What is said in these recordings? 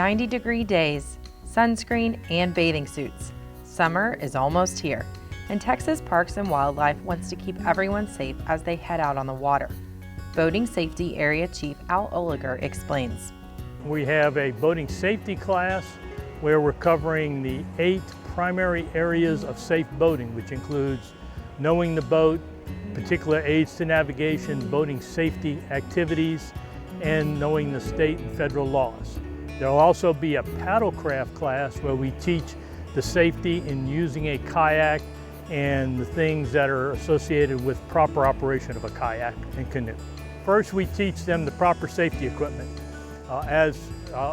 90-degree days, sunscreen, and bathing suits. Summer is almost here, and Texas Parks and Wildlife wants to keep everyone safe as they head out on the water. Boating Safety Area Chief Al Oliger explains. We have a boating safety class where we're covering the 8 primary areas of safe boating, which includes knowing the boat, particular aids to navigation, boating safety activities, and knowing the state and federal laws. There will also be a paddlecraft class where we teach the safety in using a kayak and the things that are associated with proper operation of a kayak and canoe. First, we teach them the proper safety equipment.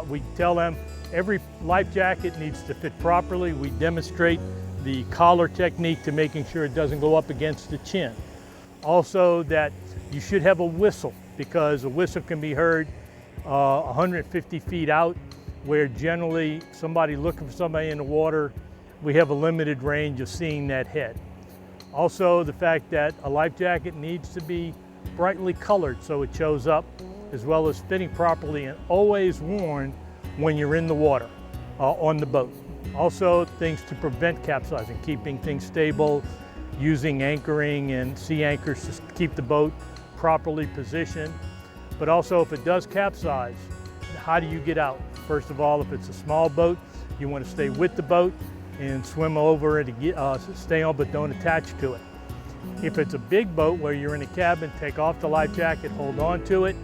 We tell them every life jacket needs to fit properly. We demonstrate the collar technique to making sure it doesn't go up against the chin. Also, that you should have a whistle, because a whistle can be heard 150 feet out, where generally somebody looking for somebody in the water, we have a limited range of seeing that head. Also, the fact that a life jacket needs to be brightly colored so it shows up, as well as fitting properly and always worn when you're in the water on the boat. Also, things to prevent capsizing, keeping things stable, using anchoring and sea anchors to keep the boat properly positioned. But also, if it does capsize, how do you get out? First of all, if it's a small boat, you want to stay with the boat and swim over it to stay on, but don't attach to it. If it's a big boat where you're in a cabin, take off the life jacket, hold on to it,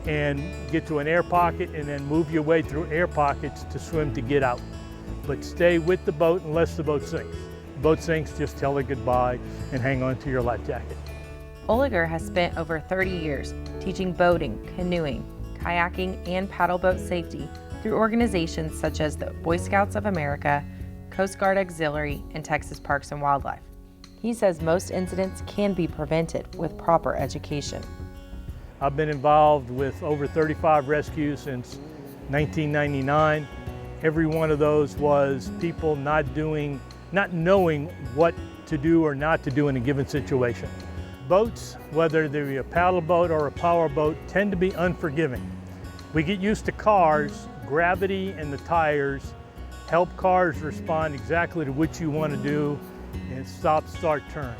and get to an air pocket, and then move your way through air pockets to swim to get out. But stay with the boat unless the boat sinks. The boat sinks, just tell it goodbye and hang on to your life jacket. Oliger has spent over 30 years teaching boating, canoeing, kayaking, and paddle boat safety through organizations such as the Boy Scouts of America, Coast Guard Auxiliary, and Texas Parks and Wildlife. He says most incidents can be prevented with proper education. I've been involved with over 35 rescues since 1999. Every one of those was people not knowing what to do or not to do in a given situation. Boats, whether they be a paddle boat or a power boat, tend to be unforgiving. We get used to cars. Gravity and the tires help cars respond exactly to what you want to do and stop, start, turn.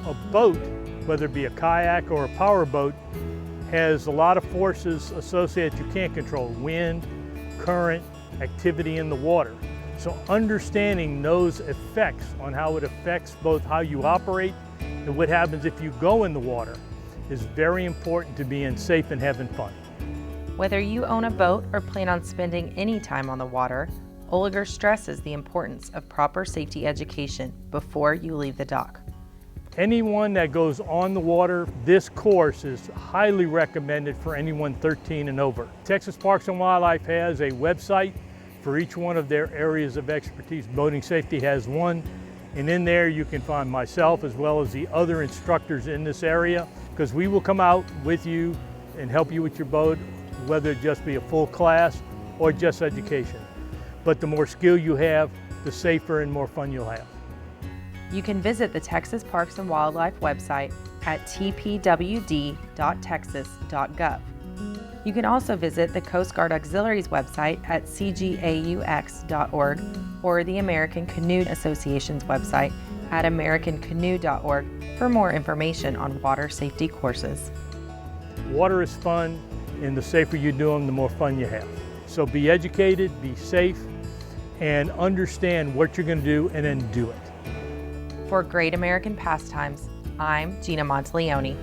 A boat, whether it be a kayak or a power boat, has a lot of forces associated you can't control: wind, current, activity in the water. So understanding those effects on how it affects both how you operate and what happens if you go in the water is very important to being safe and having fun. Whether you own a boat or plan on spending any time on the water, Oliger stresses the importance of proper safety education before you leave the dock. Anyone that goes on the water, this course is highly recommended for anyone 13 and over. Texas Parks and Wildlife has a website for each one of their areas of expertise. Boating safety has one, and in there you can find myself as well as the other instructors in this area, because we will come out with you and help you with your boat, whether it just be a full class or just education. But the more skill you have, the safer and more fun you'll have. You can visit the Texas Parks and Wildlife website at tpwd.texas.gov. You can also visit the Coast Guard Auxiliary's website at cgaux.org or the American Canoe Association's website at americancanoe.org for more information on water safety courses. Water is fun, and the safer you do them, the more fun you have. So be educated, be safe, and understand what you're going to do, and then do it. For Great American Pastimes, I'm Gina Monteleone.